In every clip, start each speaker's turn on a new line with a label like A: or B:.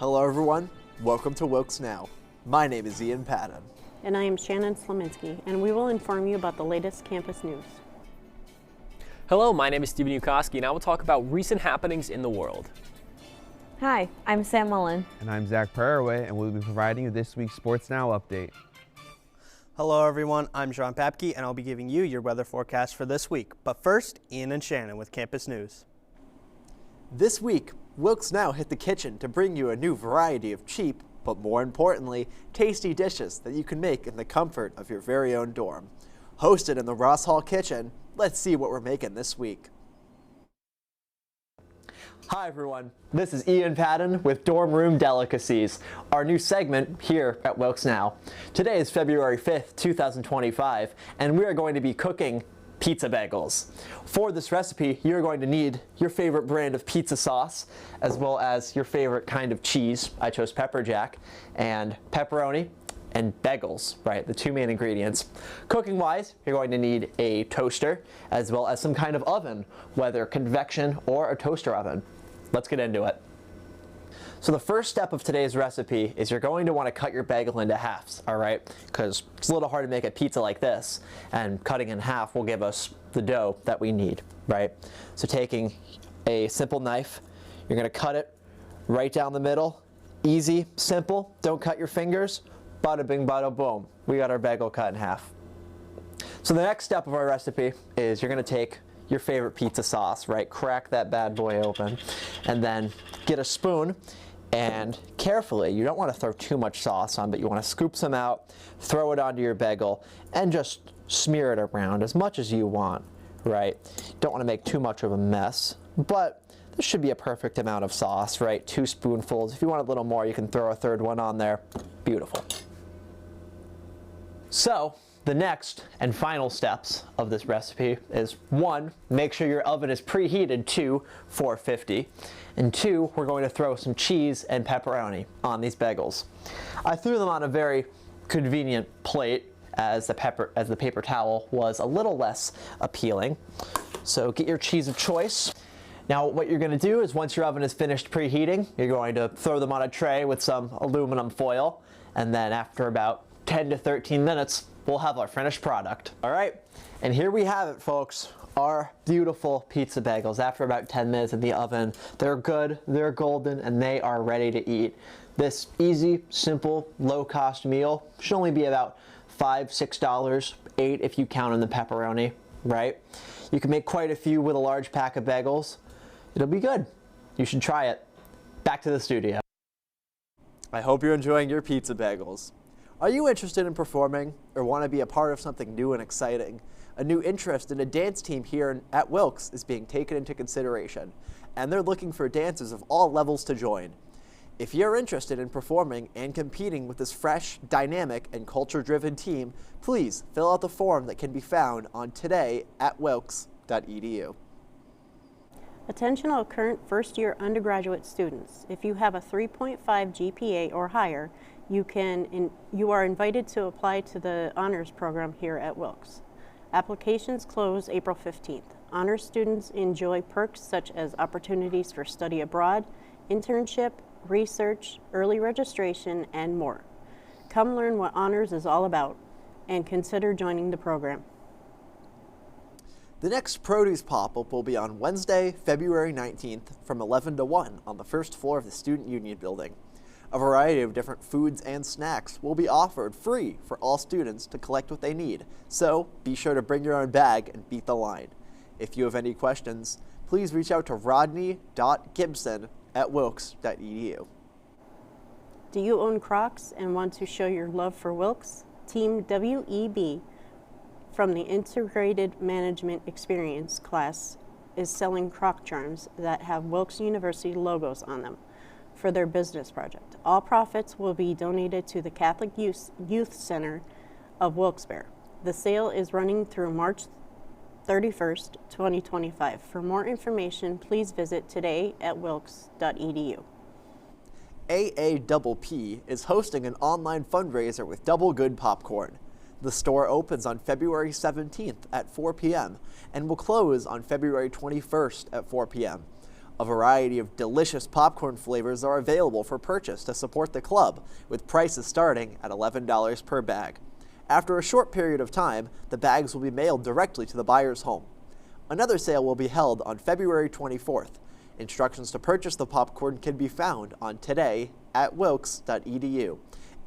A: Hello everyone, welcome to WilkesNow. My name is Ian Patton.
B: And I am Shannon Slominski, and we will inform you about the latest campus news.
C: Hello, my name is Stephen Yukoski, and I will talk about recent happenings in the world.
D: Hi, I'm Sam Mullen.
E: And I'm Zach Pereraway, and we'll be providing you this week's Sports Now update.
F: Hello everyone, I'm Sean Papke, and I'll be giving you your weather forecast for this week. But first, Ian and Shannon with campus news.
A: This week, WilkesNow hit the kitchen to bring you a new variety of cheap, but more importantly, tasty dishes that you can make in the comfort of your very own dorm. Hosted in the Ross Hall kitchen, let's see what we're making this week. Hi everyone, this is Ian Patton with Dorm Room Delicacies, our new segment here at WilkesNow. Today is February 5th, 2025, and we are going to be cooking pizza bagels. For this recipe, you're going to need your favorite brand of pizza sauce, as well as your favorite kind of cheese. I chose pepper jack, and pepperoni, and bagels, right? The two main ingredients. Cooking wise, you're going to need a toaster, as well as some kind of oven, whether convection or a toaster oven. Let's get into it. So the first step of today's recipe is you're going to want to cut your bagel into halves, all right? Because it's a little hard to make a pizza like this, and cutting in half will give us the dough that we need, right? So taking a simple knife, you're going to cut it right down the middle. Easy, simple, don't cut your fingers. Bada bing, bada boom. We got our bagel cut in half. So the next step of our recipe is you're going to take your favorite pizza sauce, right? Crack that bad boy open, and then get a spoon. And carefully, you don't want to throw too much sauce on, but you want to scoop some out, throw it onto your bagel, and just smear it around as much as you want, right? Don't want to make too much of a mess, but this should be a perfect amount of sauce, right? 2 spoonfuls. If you want a little more, you can throw a third one on there. Beautiful. So, the next and final steps of this recipe is 1, make sure your oven is preheated to 450, and 2, we're going to throw some cheese and pepperoni on these bagels. I threw them on a very convenient plate as the paper towel was a little less appealing. So get your cheese of choice. Now what you're going to do is once your oven is finished preheating, you're going to throw them on a tray with some aluminum foil, and then after about 10 to 13 minutes, we'll have our finished product. All right, and here we have it, folks. Our beautiful pizza bagels. After about 10 minutes in the oven, they're good, they're golden, and they are ready to eat. This easy, simple, low-cost meal should only be about $5, $6, $8 if you count in the pepperoni, right? You can make quite a few with a large pack of bagels. It'll be good. You should try it. Back to the studio. I hope you're enjoying your pizza bagels. Are you interested in performing or want to be a part of something new and exciting? A new interest in a dance team here at Wilkes is being taken into consideration, and they're looking for dancers of all levels to join. If you're interested in performing and competing with this fresh, dynamic, and culture-driven team, please fill out the form that can be found on today@wilkes.edu.
B: Attention all current first-year undergraduate students. If you have a 3.5 GPA or higher, you are invited to apply to the honors program here at Wilkes. Applications close April 15th. Honors students enjoy perks such as opportunities for study abroad, internship, research, early registration, and more. Come learn what honors is all about and consider joining the program.
A: The next produce pop-up will be on Wednesday, February 19th from 11 to 1 on the first floor of the Student Union building. A variety of different foods and snacks will be offered free for all students to collect what they need, so be sure to bring your own bag and beat the line. If you have any questions, please reach out to rodney.gibson@wilkes.edu.
B: Do you own Crocs and want to show your love for Wilkes? Team WEB from the Integrated Management Experience class is selling Croc charms that have Wilkes University logos on them for their business project. All profits will be donated to the Catholic Youth Center of Wilkes-Barre. The sale is running through March 31st, 2025. For more information, please visit today@wilkes.edu.
A: AAPP is hosting an online fundraiser with Double Good Popcorn. The store opens on February 17th at 4 p.m. and will close on February 21st at 4 p.m. A variety of delicious popcorn flavors are available for purchase to support the club, with prices starting at $11 per bag. After a short period of time, the bags will be mailed directly to the buyer's home. Another sale will be held on February 24th. Instructions to purchase the popcorn can be found on today@wilkes.edu.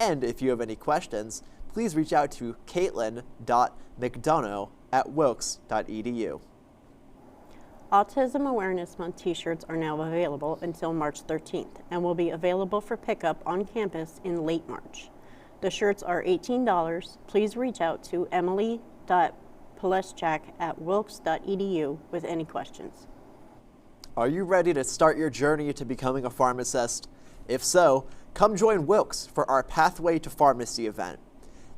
A: And if you have any questions, please reach out to caitlin.mcdonough@wilkes.edu.
B: Autism Awareness Month t-shirts are now available until March 13th and will be available for pickup on campus in late March. The shirts are $18. Please reach out to emily.poleschak@wilkes.edu with any questions.
A: Are you ready to start your journey to becoming a pharmacist? If so, come join Wilkes for our Pathway to Pharmacy event.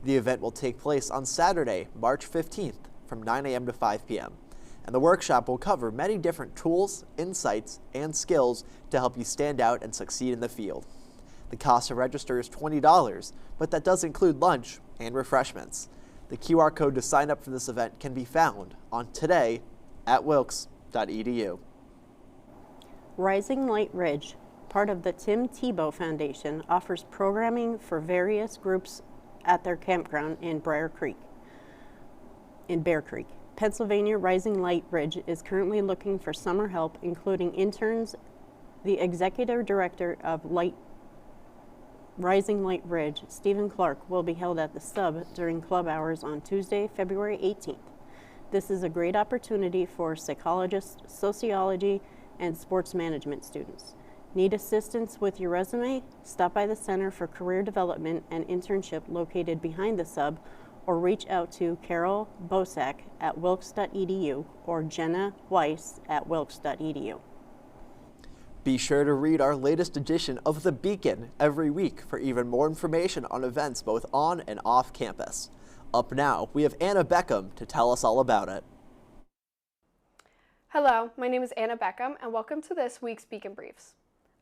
A: The event will take place on Saturday, March 15th from 9 a.m. to 5 p.m. And the workshop will cover many different tools, insights, and skills to help you stand out and succeed in the field. The cost to register is $20, but that does include lunch and refreshments. The QR code to sign up for this event can be found on today@wilkes.edu.
B: Rising Light Ridge, part of the Tim Tebow Foundation, offers programming for various groups at their campground in Bear Creek. Pennsylvania Rising Light Ridge is currently looking for summer help, including interns. The executive director of Rising Light Ridge, Stephen Clark, will be held at the sub during club hours on Tuesday, February 18th. This is a great opportunity for psychologists, sociology, and sports management students. Need assistance with your resume? Stop by the Center for Career Development and Internship located behind the sub, or reach out to Carol Bosak at wilkes.edu or Jenna Weiss at wilkes.edu.
A: Be sure to read our latest edition of The Beacon every week for even more information on events both on and off campus. Up now, we have Anna Beckham to tell us all about it.
G: Hello, my name is Anna Beckham, and welcome to this week's Beacon Briefs.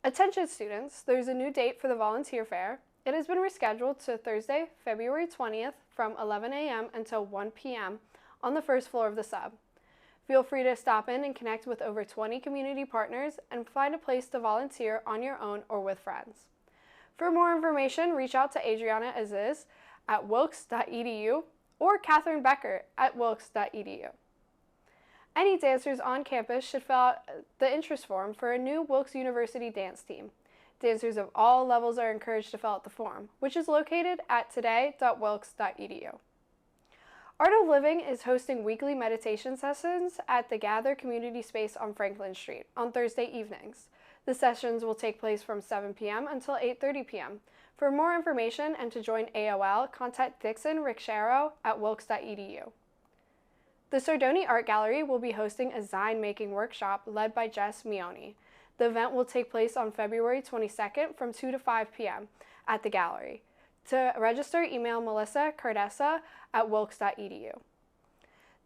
G: Attention students, there's a new date for the volunteer fair. It has been rescheduled to Thursday, February 20th from 11 a.m. until 1 p.m. on the first floor of the sub. Feel free to stop in and connect with over 20 community partners and find a place to volunteer on your own or with friends. For more information, reach out to Adriana Aziz at wilkes.edu or Catherine Becker at wilkes.edu. Any dancers on campus should fill out the interest form for a new Wilkes University dance team. Dancers of all levels are encouraged to fill out the form, which is located at today.wilkes.edu. Art of Living is hosting weekly meditation sessions at the Gather Community Space on Franklin Street on Thursday evenings. The sessions will take place from 7 p.m. until 8:30 p.m. For more information and to join AOL, contact Dixon Ricciero at wilkes.edu. The Sordoni Art Gallery will be hosting a Zine making workshop led by Jess Mioni. The event will take place on February 22nd from 2 to 5 p.m. at the gallery. To register, email Melissa Cardessa at wilkes.edu.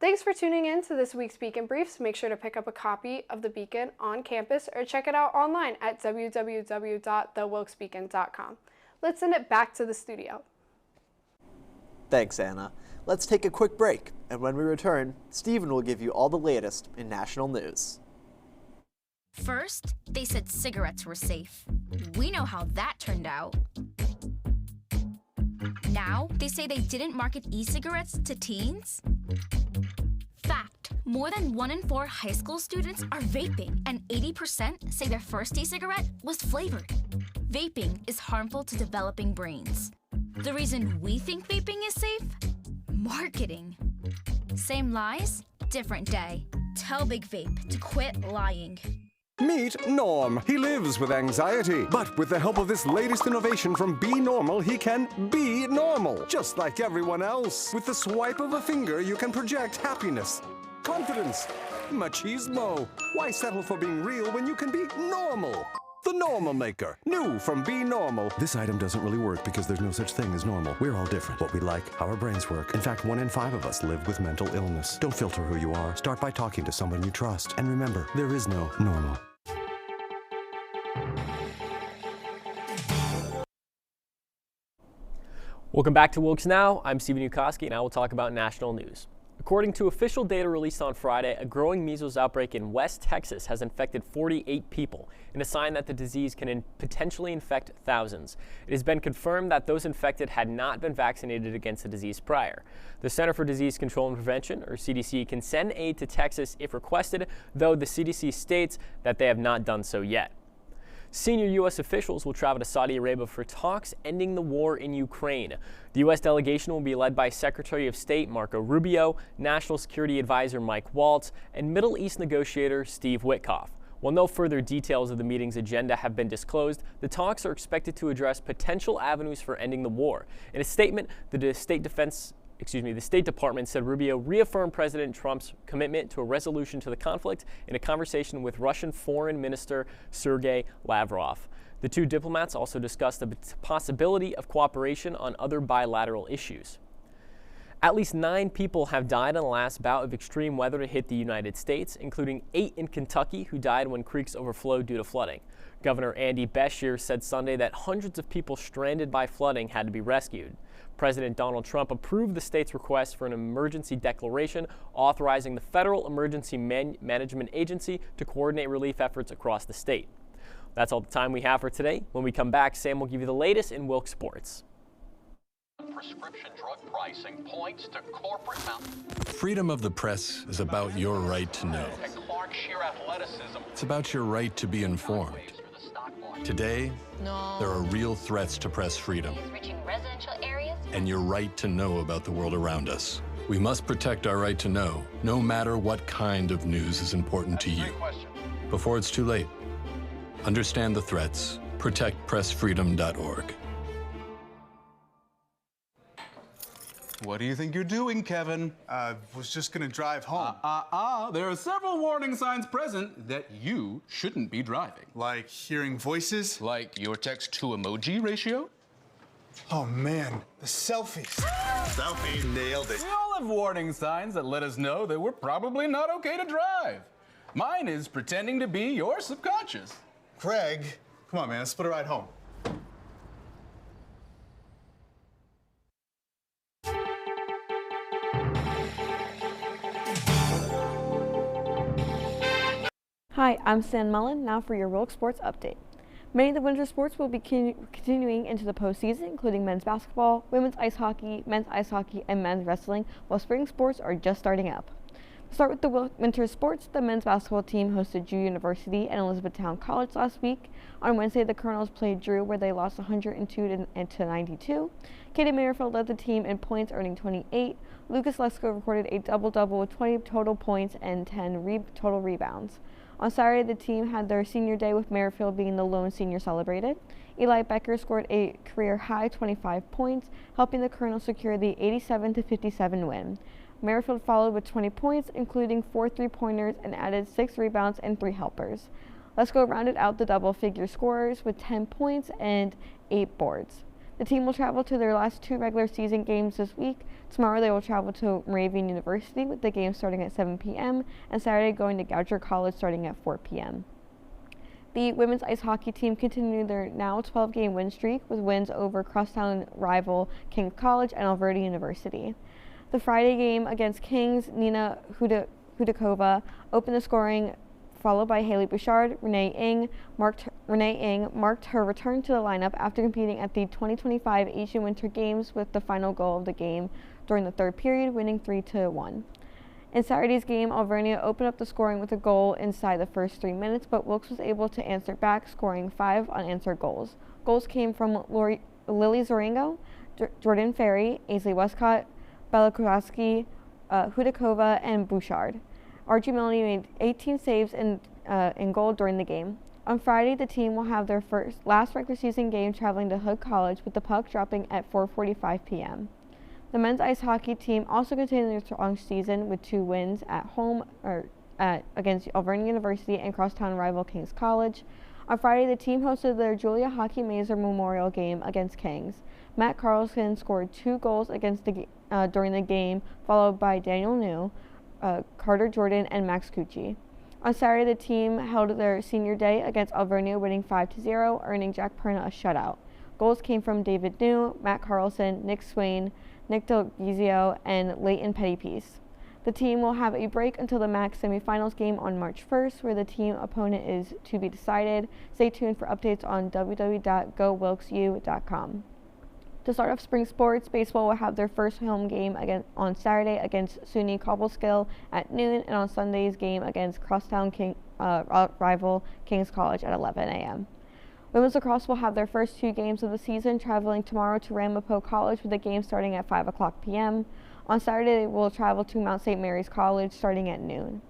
G: Thanks for tuning in to this week's Beacon Briefs. Make sure to pick up a copy of the Beacon on campus or check it out online at www.thewilkesbeacon.com. Let's send it back to the studio.
A: Thanks, Anna. Let's take a quick break, and when we return, Stephen will give you all the latest in national news.
H: First, they said cigarettes were safe. We know how that turned out. Now, they say they didn't market e-cigarettes to teens. Fact, more than 1 in 4 high school students are vaping, and 80% say their first e-cigarette was flavored. Vaping is harmful to developing brains. The reason we think vaping is safe? Marketing. Same lies, different day. Tell Big Vape to quit lying.
I: Meet Norm. He lives with anxiety, but with the help of this latest innovation from Be Normal, he can be normal, just like everyone else. With the swipe of a finger, you can project happiness, confidence, machismo. Why settle for being real when you can be normal? The Normal Maker, new from Be Normal. This item doesn't really work because there's no such thing as normal. We're all different. What we like, how our brains work. In fact, 1 in 5 of us live with mental illness. Don't filter who you are. Start by talking to someone you trust. And remember, there is no normal.
C: Welcome back to WilkesNow. I'm Stephen Ukoski, and I will talk about national news. According to official data released on Friday, a growing measles outbreak in West Texas has infected 48 people, in a sign that the disease can potentially infect thousands. It has been confirmed that those infected had not been vaccinated against the disease prior. The Center for Disease Control and Prevention, or CDC, can send aid to Texas if requested, though the CDC states that they have not done so yet. Senior U.S. officials will travel to Saudi Arabia for talks ending the war in Ukraine. The U.S. delegation will be led by Secretary of State Marco Rubio, National Security Advisor Mike Waltz, and Middle East negotiator Steve Witkoff. While no further details of the meeting's agenda have been disclosed, the talks are expected to address potential avenues for ending the war. In a statement, the State Department said Rubio reaffirmed President Trump's commitment to a resolution to the conflict in a conversation with Russian Foreign Minister Sergei Lavrov. The two diplomats also discussed the possibility of cooperation on other bilateral issues. At least 9 people have died in the last bout of extreme weather to hit the United States, including 8 in Kentucky who died when creeks overflowed due to flooding. Governor Andy Beshear said Sunday that hundreds of people stranded by flooding had to be rescued. President Donald Trump approved the state's request for an emergency declaration authorizing the Federal Emergency Management Agency to coordinate relief efforts across the state. That's all the time we have for today. When we come back, Sam will give you the latest in Wilkes sports.
J: Prescription drug pricing points to corporate
K: Freedom of the press is about your right to know. It's about your right to be informed. Today, there are real threats to press freedom and your right to know about the world around us. We must protect our right to know, no matter what kind of news is important to you. Before it's too late, understand the threats. ProtectPressFreedom.org.
L: What do you think you're doing, Kevin?
M: Was just gonna drive home.
L: There are several warning signs present that you shouldn't be driving.
M: Like hearing voices?
L: Like your text-to-emoji ratio?
M: Oh man, the selfies.
L: Selfie, nailed it. We all have warning signs that let us know that we're probably not okay to drive. Mine is pretending to be your subconscious.
M: Craig, come on man, let's split a ride home.
D: Hi, I'm Sam Mullen, now for your Wilkes Sports Update. Many of the winter sports will be continuing into the postseason, including men's basketball, women's ice hockey, and men's wrestling, while spring sports are just starting up. To start with the winter sports, the men's basketball team hosted Drew University and Elizabethtown College last week. On Wednesday, the Colonels played Drew, where they lost 102 to 92. Katie Merrifield led the team in points, earning 28. Lucas Lesko recorded a double-double with 20 total points and 10 total rebounds. On Saturday, the team had their senior day, with Merrifield being the lone senior celebrated. Eli Becker scored a career-high 25 points, helping the Colonels secure the 87-57 win. Merrifield followed with 20 points, including 4 three-pointers, and added 6 rebounds and 3 helpers. Lesko rounded out the double-figure scorers with 10 points and 8 boards. The team will travel to their last 2 regular season games this week. Tomorrow they will travel to Moravian University, with the game starting at 7 p.m., and Saturday going to Goucher College starting at 4 p.m. The women's ice hockey team continued their now 12-game win streak, with wins over crosstown rival King's College and Alberta University. The Friday game against Kings, Nina Hudakova opened the scoring, followed by Haley Bouchard. Renee Ing marked her return to the lineup after competing at the 2025 Asian Winter Games, with the final goal of the game during the third period, winning 3-1. In Saturday's game, Alvernia opened up the scoring with a goal inside the first 3 minutes, but Wilkes was able to answer back, scoring 5 unanswered goals. Goals came from Lily Zorango, Jordan Ferry, Aisley Westcott, Bella Kowalski, Hudakova, and Bouchard. Archie Melanie made 18 saves in goal during the game. On Friday, the team will have their last regular season game traveling to Hood College, with the puck dropping at 4:45 p.m. The men's ice hockey team also continued their strong season with 2 wins at home against Alvernia University and crosstown rival King's College. On Friday, the team hosted their Julia Hockey Mazer Memorial game against Kings. Matt Carlson scored 2 goals during the game, followed by Daniel New, Carter Jordan, and Max Cucci. On Saturday, the team held their senior day against Alvernia, winning 5-0, earning Jack Perna a shutout. Goals came from David New, Matt Carlson, Nick Swain, Nick Del Gizio, and Leighton Pettypiece. The team will have a break until the MAC semifinals game on March 1st, where the team opponent is to be decided. Stay tuned for updates on www.gowilksu.com. To start off spring sports, baseball will have their first home game on Saturday against SUNY Cobleskill at noon, and on Sunday's game against crosstown rival King's College at 11 a.m. Women's lacrosse will have their first 2 games of the season, traveling tomorrow to Ramapo College with the game starting at 5 o'clock p.m. On Saturday, they will travel to Mount St. Mary's College starting at noon.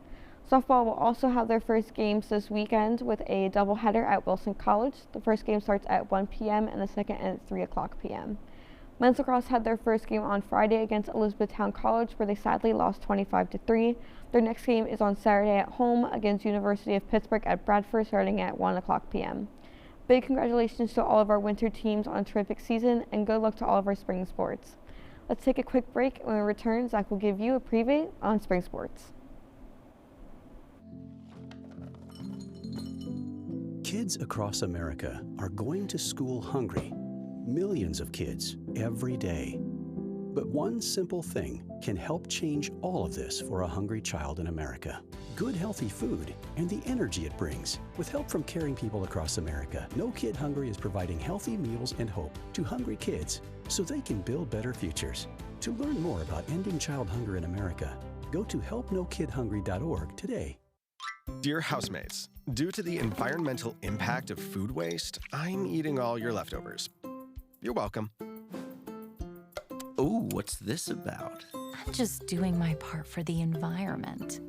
D: Softball will also have their first games this weekend with a doubleheader at Wilson College. The first game starts at 1 p.m. and the second at 3 o'clock p.m. Men's lacrosse had their first game on Friday against Elizabethtown College, where they sadly lost 25-3. Their next game is on Saturday at home against University of Pittsburgh at Bradford starting at 1 o'clock p.m. Big congratulations to all of our winter teams on a terrific season, and good luck to all of our spring sports. Let's take a quick break, and when we return, Zach will give you a preview on spring sports.
N: Kids across America are going to school hungry. Millions of kids every day. But one simple thing can help change all of this for a hungry child in America. Good healthy food and the energy it brings. With help from caring people across America, No Kid Hungry is providing healthy meals and hope to hungry kids so they can build better futures. To learn more about ending child hunger in America, go to helpnokidhungry.org today.
O: Dear housemates, due to the environmental impact of food waste, I'm eating all your leftovers. You're welcome.
P: Oh, what's this about?
Q: I'm just doing my part for the environment.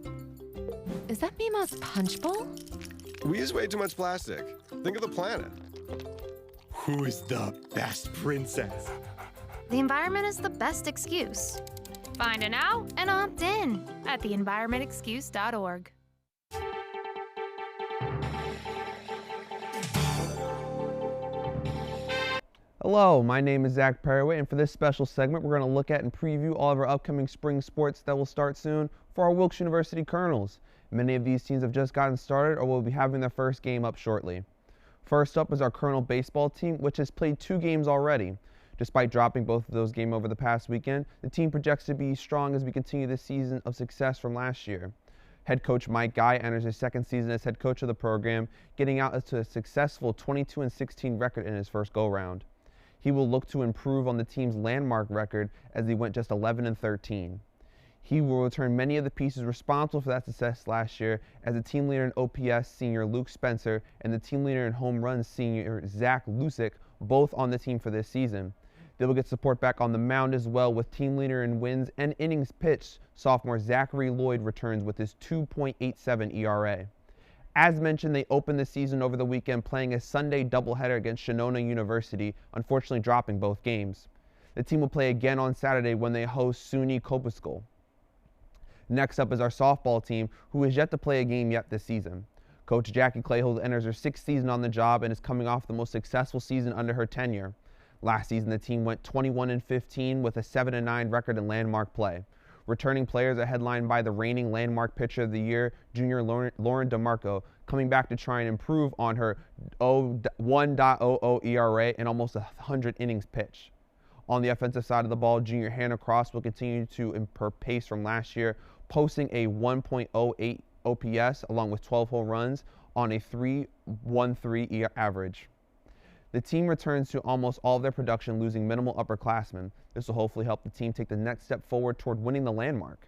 Q: Is that Mima's punch bowl?
O: We use way too much plastic. Think of the planet.
R: Who is the best princess?
S: The environment is the best excuse. Find an out and opt in at theenvironmentexcuse.org.
E: Hello, my name is Zach Perriway, and for this special segment, we're going to look at and preview all of our upcoming spring sports that will start soon for our Wilkes University Colonels. Many of these teams have just gotten started or will be having their first game up shortly. First up is our Colonel baseball team, which has played 2 games already. Despite dropping both of those games over the past weekend, the team projects to be strong as we continue this season of success from last year. Head coach Mike Guy enters his second season as head coach of the program, getting out to a successful 22-16 record in his first go-round. He will look to improve on the team's landmark record as he went just 11-13. He will return many of the pieces responsible for that success last year as the team leader in OPS senior Luke Spencer and the team leader in home runs senior Zach Lusick both on the team for this season. They will get support back on the mound as well, with team leader in wins and innings pitched. Sophomore Zachary Lloyd returns with his 2.87 ERA. As mentioned, they opened the season over the weekend playing a Sunday doubleheader against Shannona University, unfortunately dropping both games. The team will play again on Saturday when they host SUNY Cobleskill. Next up is our softball team, who has yet to play a game yet this season. Coach Jackie Clayhold enters her 6th season on the job and is coming off the most successful season under her tenure. Last season, the team went 21-15 with a 7-9 record in landmark play. Returning players are headlined by the reigning landmark pitcher of the year, junior Lauren DeMarco, coming back to try and improve on her 1.00 ERA and almost 100 innings pitched. On the offensive side of the ball, junior Hannah Cross will continue to improve pace from last year, posting a 1.08 OPS along with 12 home runs on a 3.13 average. The team returns to almost all of their production, losing minimal upperclassmen. This will hopefully help the team take the next step forward toward winning the landmark.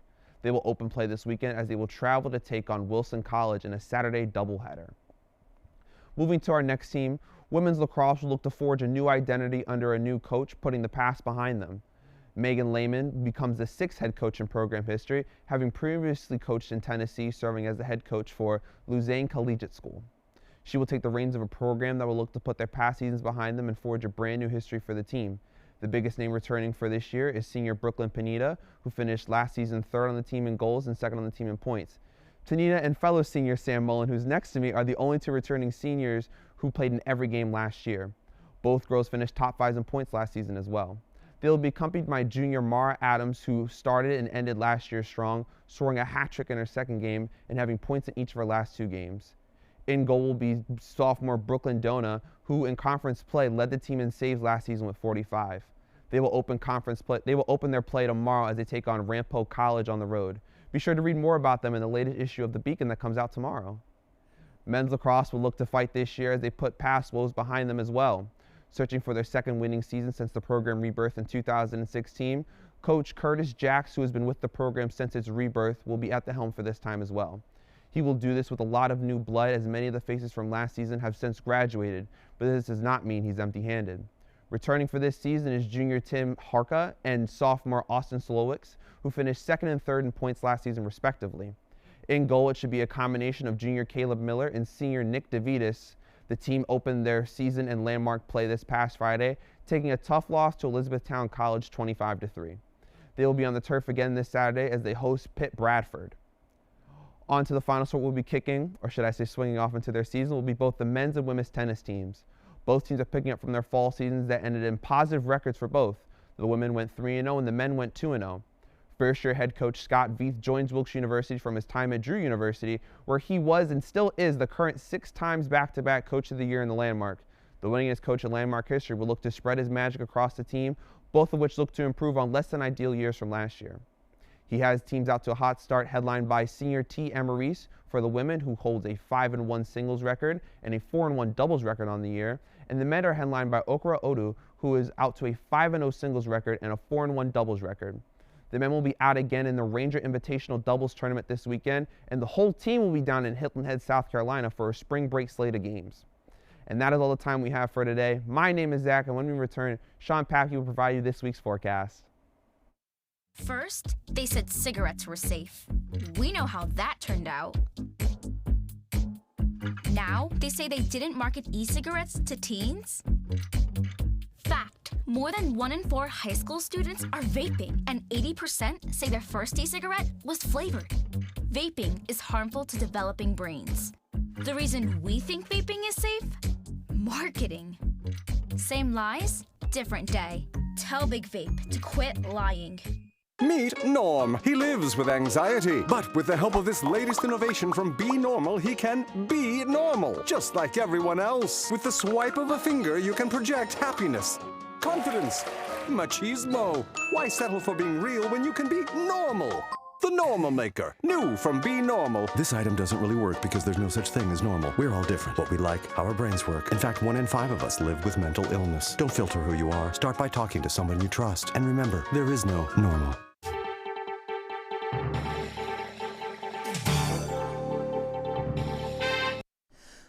E: They will open play this weekend as they will travel to take on Wilson College in a Saturday doubleheader. Moving to our next team, women's lacrosse will look to forge a new identity under a new coach, putting the past behind them. Megan Lehman becomes the 6th head coach in program history, having previously coached in Tennessee, serving as the head coach for Luzerne Collegiate School. She will take the reins of a program that will look to put their past seasons behind them and forge a brand new history for the team. The biggest name returning for this year is senior Brooklyn Pineda, who finished last season 3rd on the team in goals and 2nd on the team in points. Pineda and fellow senior Sam Mullen, who's next to me, are the only 2 returning seniors who played in every game last year. Both girls finished top 5s in points last season as well. They will be accompanied by junior Mara Adams, who started and ended last year strong, scoring a hat trick in her 2nd game and having points in each of her last 2 games. In goal will be sophomore Brooklyn Dona, who in conference play led the team in saves last season with 45. They will open their play tomorrow as they take on Ramapo College on the road. Be sure to read more about them in the latest issue of The Beacon that comes out tomorrow. Men's lacrosse will look to fight this year as they put past woes behind them as well. Searching for their second winning season since the program rebirth in 2016, Coach Curtis Jacks, who has been with the program since its rebirth, will be at the helm for this time as well. He will do this with a lot of new blood, as many of the faces from last season have since graduated, but this does not mean he's empty-handed. Returning for this season is junior Tim Harka and sophomore Austin Slowicks, who finished second and third in points last season respectively. In goal, it should be a combination of junior Caleb Miller and senior Nick DeVitis. The team opened their season in landmark play this past Friday, taking a tough loss to Elizabethtown College 25-3. They will be on the turf again this Saturday as they host Pitt Bradford. On to the final sport we'll be kicking, or should I say swinging off into their season, will be both the men's and women's tennis teams. Both teams are picking up from their fall seasons that ended in positive records for both. The women went 3-0 and the men went 2-0. First-year head coach Scott Veith joins Wilkes University from his time at Drew University, where he was and still is the current 6 times back-to-back Coach of the Year in the Landmark. The winningest coach in Landmark history will look to spread his magic across the team, both of which look to improve on less than ideal years from last year. He has teams out to a hot start headlined by senior T. Emerise for the women, who holds a 5-1 singles record and a 4-1 doubles record on the year, and the men are headlined by Okra Odu, who is out to a 5-0 singles record and a 4-1 doubles record. The men will be out again in the Ranger Invitational Doubles Tournament this weekend, and the whole team will be down in Hilton Head, South Carolina for a spring break slate of games. And that is all the time we have for today. My name is Zach, and when we return, Sean Papke will provide you this week's forecast.
H: First, they said cigarettes were safe. We know how that turned out. Now, they say they didn't market e-cigarettes to teens. Fact, more than 1 in 4 high school students are vaping, and 80% say their first e-cigarette was flavored. Vaping is harmful to developing brains. The reason we think vaping is safe? Marketing. Same lies, different day. Tell Big Vape to quit lying.
I: Meet Norm. He lives with anxiety, but with the help of this latest innovation from Be Normal, he can be normal, just like everyone else. With the swipe of a finger, you can project happiness, confidence, machismo. Why settle for being real when you can be normal? The Normal Maker, new from Be Normal. This item doesn't really work because there's no such thing as normal. We're all different. What we like, how our brains work. In fact, 1 in 5 of us live with mental illness. Don't filter who you are. Start by talking to someone you trust. And remember, there is no normal.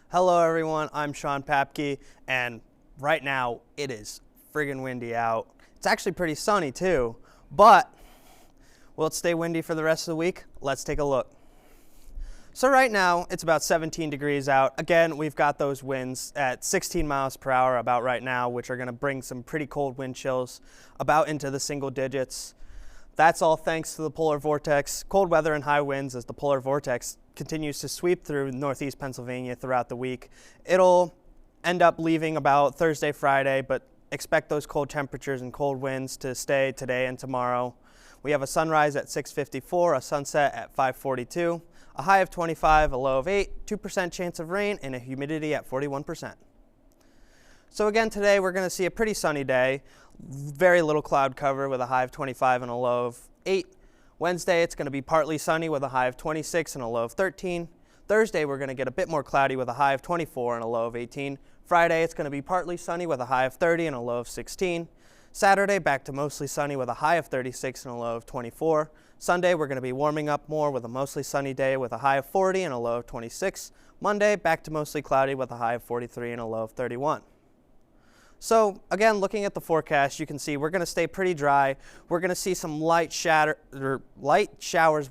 F: Hello everyone, I'm Sean Papke, and right now it is friggin' windy out. It's actually pretty sunny too, but will it stay windy for the rest of the week? Let's take a look. So right now it's about 17 degrees out. Again, we've got those winds at 16 miles per hour about right now, which are gonna bring some pretty cold wind chills about into the single digits. That's all thanks to the polar vortex, cold weather and high winds as the polar vortex continues to sweep through northeast Pennsylvania throughout the week. It'll end up leaving about Thursday, Friday, but expect those cold temperatures and cold winds to stay today and tomorrow. We have a sunrise at 6:54, a sunset at 5:42, a high of 25, a low of 8, 2% chance of rain, and a humidity at 41%. So again, today we're going to see a pretty sunny day, very little cloud cover with a high of 25 and a low of 8. Wednesday, it's going to be partly sunny with a high of 26 and a low of 13. Thursday, we're going to get a bit more cloudy with a high of 24 and a low of 18. Friday, it's going to be partly sunny with a high of 30 and a low of 16. Saturday, back to mostly sunny with a high of 36 and a low of 24. Sunday, we're going to be warming up more with a mostly sunny day with a high of 40 and a low of 26. Monday, back to mostly cloudy with a high of 43 and a low of 31. So again, looking at the forecast, you can see we're going to stay pretty dry. We're going to see some light showers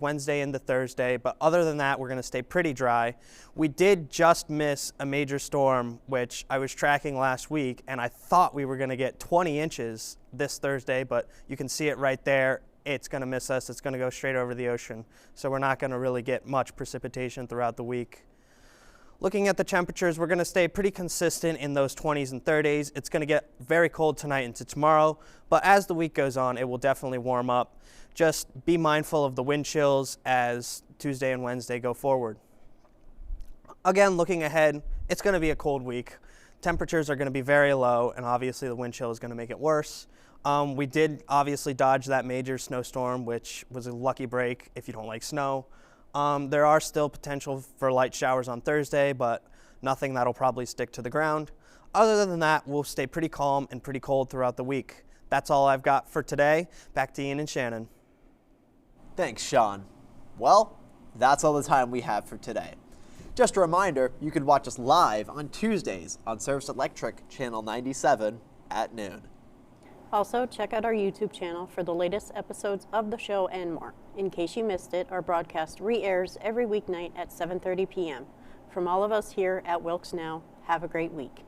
F: Wednesday into Thursday, but other than that, we're going to stay pretty dry. We did just miss a major storm, which I was tracking last week, and I thought we were going to get 20 inches this Thursday, but you can see it right there. It's going to miss us. It's going to go straight over the ocean, so we're not going to really get much precipitation throughout the week. Looking at the temperatures, we're going to stay pretty consistent in those 20s and 30s. It's going to get very cold tonight into tomorrow, but as the week goes on, it will definitely warm up. Just be mindful of the wind chills as Tuesday and Wednesday go forward. Again, looking ahead, it's going to be a cold week. Temperatures are going to be very low, and obviously the wind chill is going to make it worse. We did obviously dodge that major snowstorm, which was a lucky break if you don't like snow. There are still potential for light showers on Thursday, but nothing that'll probably stick to the ground. Other than that, we'll stay pretty calm and pretty cold throughout the week. That's all I've got for today. Back to Ian and Shannon.
A: Thanks, Sean. Well, that's all the time we have for today. Just a reminder, you can watch us live on Tuesdays on Service Electric Channel 97 at noon.
B: Also, check out our YouTube channel for the latest episodes of the show and more. In case you missed it, our broadcast re-airs every weeknight at 7:30 p.m. From all of us here at WilkesNow, have a great week.